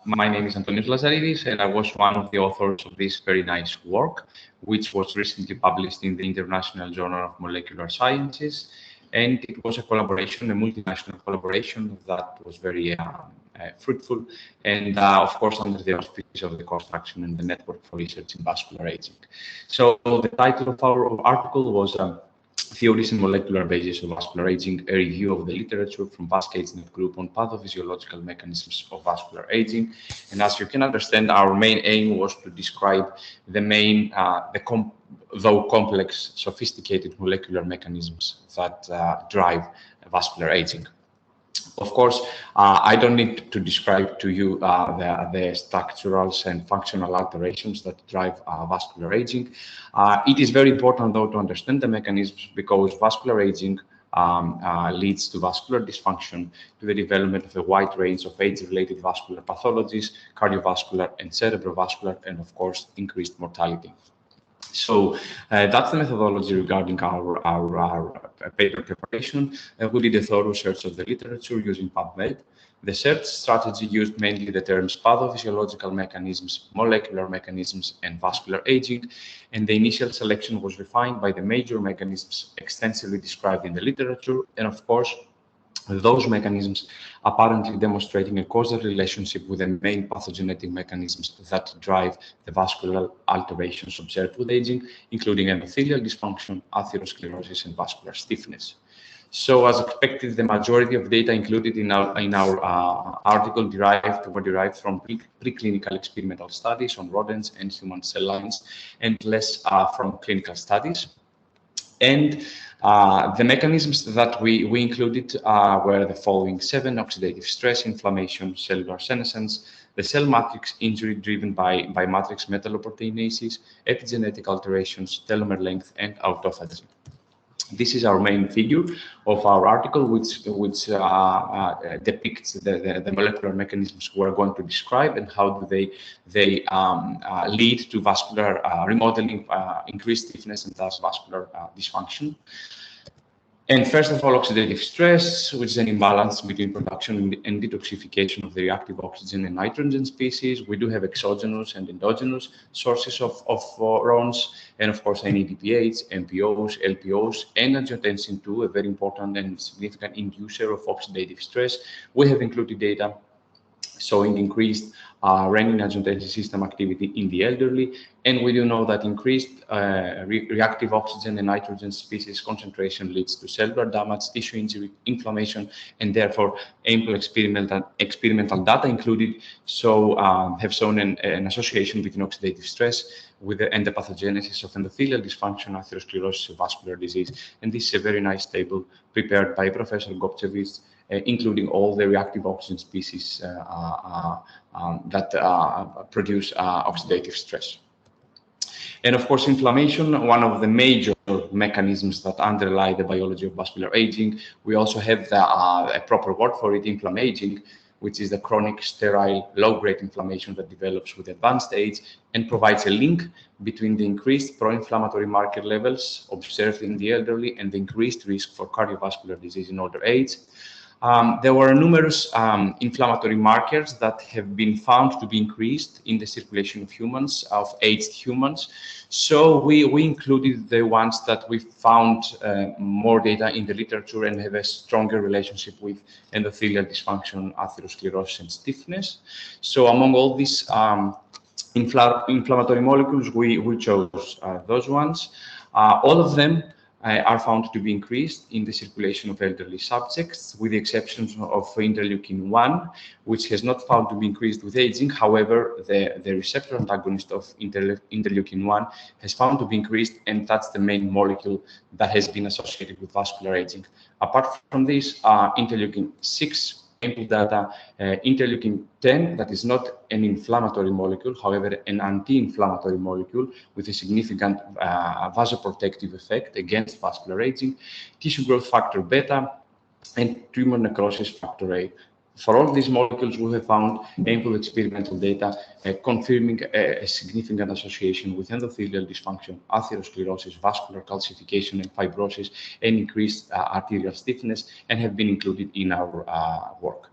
My name is Antonios Lazaridis, and I was one of the authors of this very nice work, which was recently published in the International Journal of Molecular Sciences. And it was a collaboration, a multinational collaboration that was very fruitful, and of course, under the auspices of the construction and the Network for Research in Vascular Aging. So the title of our article was Theories and Molecular Basis of Vascular Aging, a review of the literature from VascAgeNet Group on pathophysiological mechanisms of vascular aging. And as you can understand, our main aim was to describe the main, though complex, sophisticated molecular mechanisms that drive vascular aging. Of course, I don't need to describe to you the structural and functional alterations that drive vascular aging. It is very important, though, to understand the mechanisms because vascular aging leads to vascular dysfunction, to the development of a wide range of age-related vascular pathologies, cardiovascular and cerebrovascular, and of course, increased mortality. So that's the methodology regarding our paper preparation. We did a thorough search of the literature using PubMed. The search strategy used mainly the terms pathophysiological mechanisms, molecular mechanisms, and vascular aging, and the initial selection was refined by the major mechanisms extensively described in the literature, and of course, those mechanisms apparently demonstrating a causal relationship with the main pathogenetic mechanisms that drive the vascular alterations observed with aging, including endothelial dysfunction, atherosclerosis, and vascular stiffness. So, as expected, the majority of data included in our article were derived from preclinical experimental studies on rodents and human cell lines, and less from clinical studies. And the mechanisms that we included were the following 7: oxidative stress, inflammation, cellular senescence, the cell matrix injury driven by matrix metalloproteinases, epigenetic alterations, telomere length, and autophagy. This is our main figure of our article, which depicts the molecular mechanisms we're going to describe and how do they lead to vascular remodeling, increased stiffness, and thus vascular dysfunction. And first of all, oxidative stress, which is an imbalance between production and detoxification of the reactive oxygen and nitrogen species. We do have exogenous and endogenous sources of RONs, and of course, NADPH, MPOs, LPOs, and angiotensin II, a very important and significant inducer of oxidative stress. We have included data showing increased renin-angiotensin system activity in the elderly, and we do know that increased reactive oxygen and nitrogen species concentration leads to cellular damage, tissue injury, inflammation, and therefore ample experimental data included have shown an association between oxidative stress and the pathogenesis of endothelial dysfunction, atherosclerosis, vascular disease. And this is a very nice table prepared by Professor Gopchevich, including all the reactive oxygen species that produce oxidative stress. And of course, inflammation, one of the major mechanisms that underlie the biology of vascular aging. We also have a proper word for it, inflammaging, which is the chronic, sterile, low-grade inflammation that develops with advanced age and provides a link between the increased pro-inflammatory marker levels observed in the elderly and the increased risk for cardiovascular disease in older age. There were numerous inflammatory markers that have been found to be increased in the circulation of humans, of aged humans. So we included the ones that we found more data in the literature and have a stronger relationship with endothelial dysfunction, atherosclerosis, and stiffness. So among all these inflammatory molecules, we chose those ones. All of them are found to be increased in the circulation of elderly subjects, with the exception of interleukin-1, which has not found to be increased with aging. However, the receptor antagonist of interleukin-1 has found to be increased, and that's the main molecule that has been associated with vascular aging. Apart from this, interleukin-6, ample data, interleukin-10, that is not an inflammatory molecule, however, an anti-inflammatory molecule with a significant vasoprotective effect against vascular aging, tissue growth factor beta, and tumor necrosis factor A. For all these molecules, we have found ample experimental data confirming a significant association with endothelial dysfunction, atherosclerosis, vascular calcification and fibrosis, and increased arterial stiffness, and have been included in our work.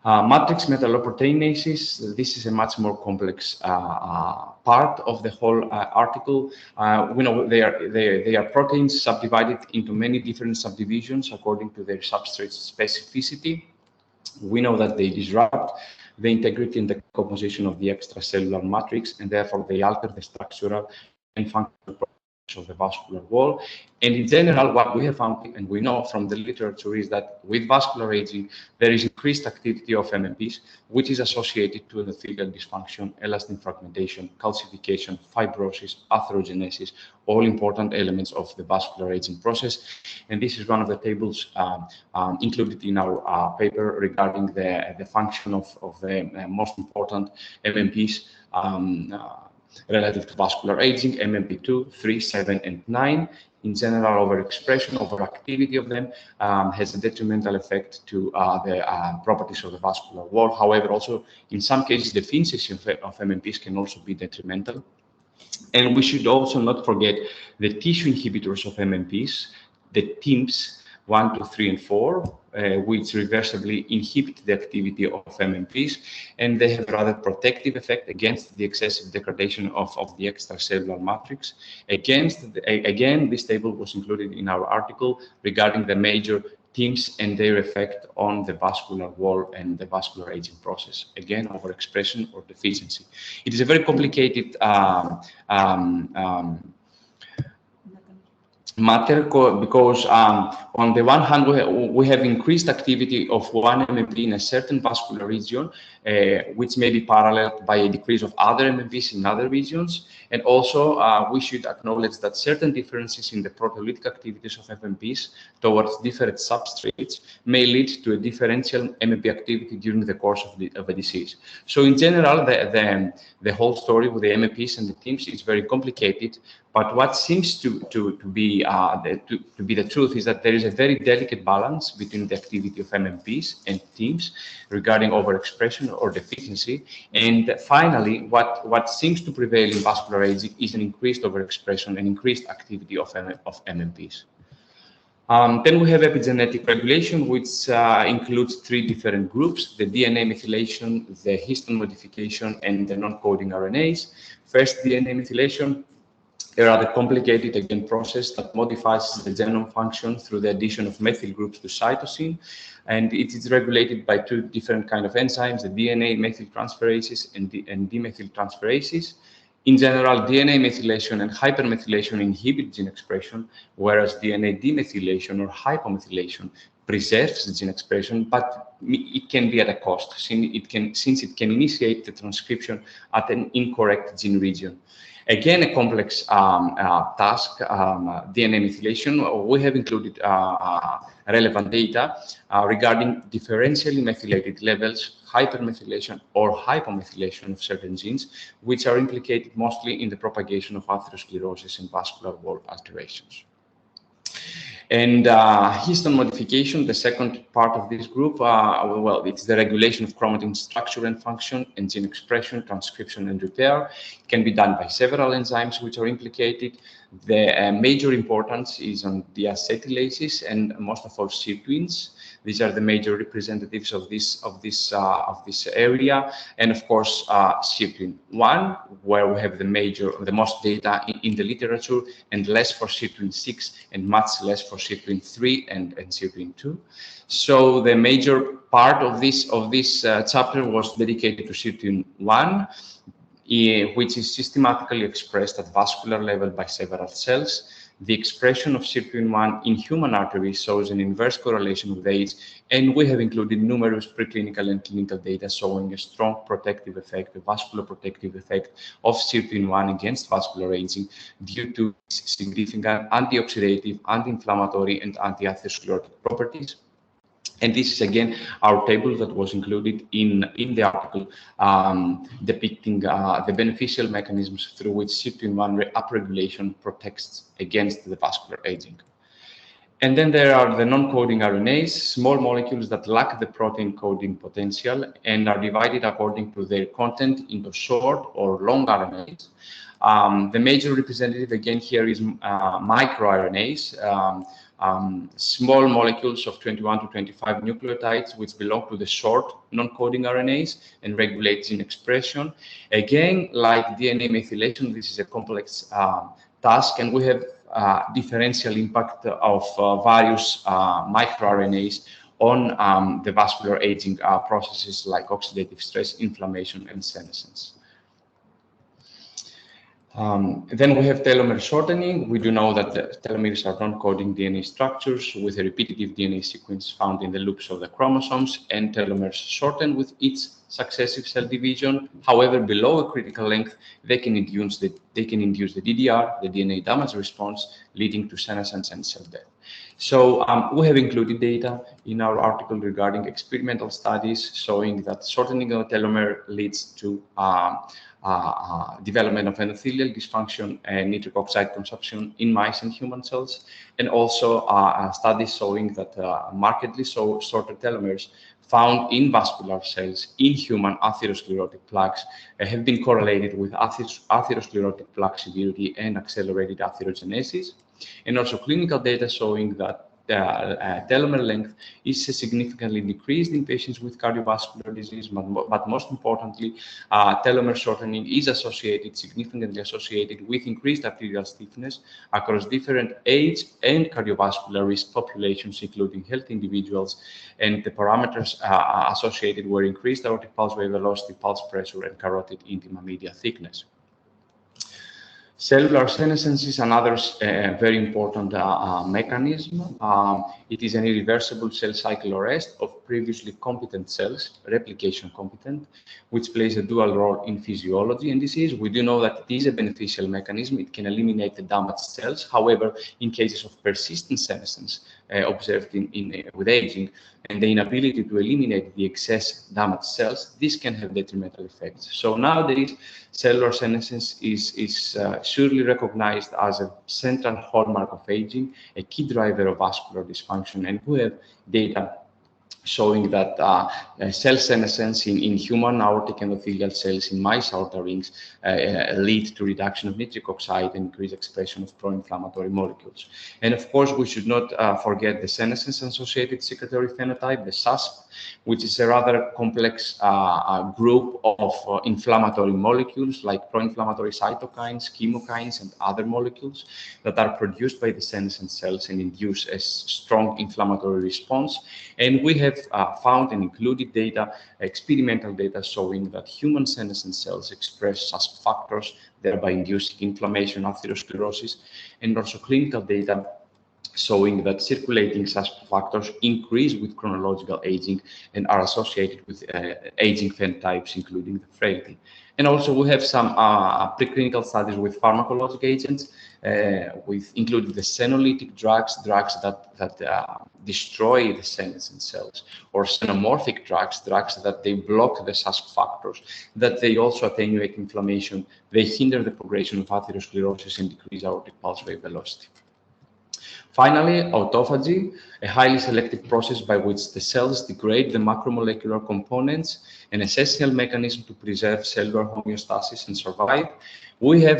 Matrix metalloproteinases, this is a much more complex part of the whole article. We know they are proteins subdivided into many different subdivisions according to their substrate specificity. We know that they disrupt the integrity and the composition of the extracellular matrix, and therefore they alter the structural and functional of the vascular wall. And in general, what we have found, and we know from the literature, is that with vascular aging, there is increased activity of MMPs, which is associated to endothelial dysfunction, elastin fragmentation, calcification, fibrosis, atherogenesis, all important elements of the vascular aging process. And this is one of the tables included in our paper regarding the function of the most important MMPs relative to vascular aging, MMP2, 3, 7, and 9. In general, overexpression, overactivity of them has a detrimental effect to the properties of the vascular wall. However, also in some cases, the deficiency of MMPs can also be detrimental. And we should also not forget the tissue inhibitors of MMPs, the TIMPs 1, 2, 3, and 4, which reversibly inhibit the activity of MMPs, and they have a rather protective effect against the excessive degradation of the extracellular matrix. Again, this table was included in our article regarding the major TIMPs and their effect on the vascular wall and the vascular aging process. Again, overexpression or deficiency. It is a very complicated matter because on the one hand we have increased activity of one MMP in a certain vascular region, which may be paralleled by a decrease of other MMPs in other regions, and also we should acknowledge that certain differences in the proteolytic activities of MMPs towards different substrates may lead to a differential MMP activity during the course of a disease. So in general, the whole story with the MMPs and the TIMPs is very complicated. But what seems to be the truth is that there is a very delicate balance between the activity of MMPs and TIMPs regarding overexpression or deficiency. And finally, what seems to prevail in vascular aging is an increased overexpression and increased activity of MMPs. Then we have epigenetic regulation, which includes 3 different groups: the DNA methylation, the histone modification, and the non-coding RNAs. First, DNA methylation. A rather complicated, again, process that modifies the genome function through the addition of methyl groups to cytosine. And it is regulated by 2 different kinds of enzymes, the DNA methyltransferases and demethyltransferases. In general, DNA methylation and hypermethylation inhibit gene expression, whereas DNA demethylation or hypomethylation preserves the gene expression, but it can be at a cost, since it can initiate the transcription at an incorrect gene region. Again, a complex task, DNA methylation. We have included relevant data regarding differentially methylated levels, hypermethylation or hypomethylation of certain genes, which are implicated mostly in the propagation of atherosclerosis and vascular wall alterations. And histone modification, the second part of this group, well, it's the regulation of chromatin structure and function and gene expression, transcription, and repair. It can be done by several enzymes which are implicated. The major importance is on the acetylases and most of all sirtuins. These are the major representatives of this area, and of course sirtuin 1, where we have the most data in the literature, and less for sirtuin 6 and much less for sirtuin 3 and sirtuin 2. So the major part of this chapter was dedicated to sirtuin 1, which is systematically expressed at vascular level by several cells. The expression of sirtuin 1 in human arteries shows an inverse correlation with age, and we have included numerous preclinical and clinical data showing a strong protective effect, a vascular protective effect of sirtuin 1 against vascular aging due to significant antioxidative, anti-inflammatory, and anti-atherosclerotic properties. And this is again our table that was included in the article depicting the beneficial mechanisms through which sirtuin-1 upregulation protects against the vascular aging. And then there are the non-coding RNAs, small molecules that lack the protein coding potential and are divided according to their content into short or long RNAs. The major representative again here is microRNAs, small molecules of 21 to 25 nucleotides, which belong to the short non-coding RNAs and regulate gene expression. Again, like DNA methylation, this is a complex task, and we have differential impact of various microRNAs on the vascular aging processes like oxidative stress, inflammation, and senescence. Then we have telomere shortening. We do know that the telomeres are non-coding DNA structures with a repetitive DNA sequence found in the loops of the chromosomes, and telomeres shorten with each successive cell division. However, below a critical length, they can induce the DDR, the DNA damage response, leading to senescence and cell death. So we have included data in our article regarding experimental studies showing that shortening of the telomere leads to development of endothelial dysfunction and nitric oxide consumption in mice and human cells, and also studies showing that markedly shorter telomeres found in vascular cells in human atherosclerotic plaques have been correlated with atherosclerotic plaque severity and accelerated atherogenesis, and also clinical data showing that telomere length is significantly decreased in patients with cardiovascular disease, but most importantly, telomere shortening is significantly associated with increased arterial stiffness across different age and cardiovascular risk populations, including healthy individuals, and the parameters associated were increased aortic pulse wave velocity, pulse pressure, and carotid intima media thickness. Cellular senescence is another very important mechanism. It is an irreversible cell cycle arrest of previously competent cells, replication competent, which plays a dual role in physiology and disease. We do know that it is a beneficial mechanism. It can eliminate the damaged cells. However, in cases of persistent senescence observed with aging and the inability to eliminate the excess damaged cells, this can have detrimental effects. So nowadays, cellular senescence is surely recognized as a central hallmark of aging, a key driver of vascular dysfunction, and we have data showing that cell senescence in human aortic endothelial cells in mice aorta rings lead to reduction of nitric oxide and increased expression of pro-inflammatory molecules. And of course, we should not forget the senescence-associated secretory phenotype, the SASP, which is a rather complex group of inflammatory molecules like pro-inflammatory cytokines, chemokines, and other molecules that are produced by the senescent cells and induce a strong inflammatory response. And we have found and included data, experimental data, showing that human senescent cells express SASP factors, thereby inducing inflammation, atherosclerosis, and also clinical data showing that circulating SASP factors increase with chronological aging and are associated with aging phenotypes, including the frailty. And also we have some preclinical studies with pharmacologic agents, including the senolytic drugs that destroy the senescent cells, or xenomorphic drugs that they block the SASP factors, that they also attenuate inflammation, they hinder the progression of atherosclerosis and decrease aortic pulse rate velocity. Finally, autophagy, a highly selective process by which the cells degrade the macromolecular components, an essential mechanism to preserve cellular homeostasis and survive. We have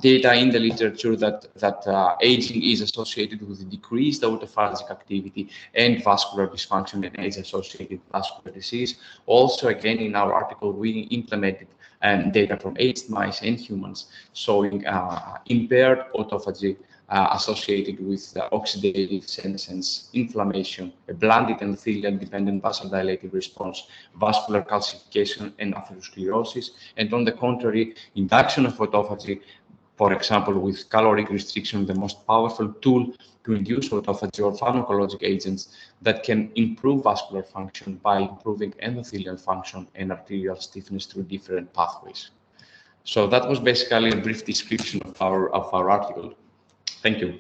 data in the literature that aging is associated with decreased autophagic activity and vascular dysfunction and age-associated vascular disease. Also, again, in our article, we implemented data from aged mice and humans showing impaired autophagy associated with oxidative senescence, inflammation, a blunted endothelial-dependent vasodilative response, vascular calcification, and atherosclerosis. And on the contrary, induction of autophagy, for example, with caloric restriction, the most powerful tool to induce autophagy, or pharmacologic agents that can improve vascular function by improving endothelial function and arterial stiffness through different pathways. So that was basically a brief description of our article. Thank you.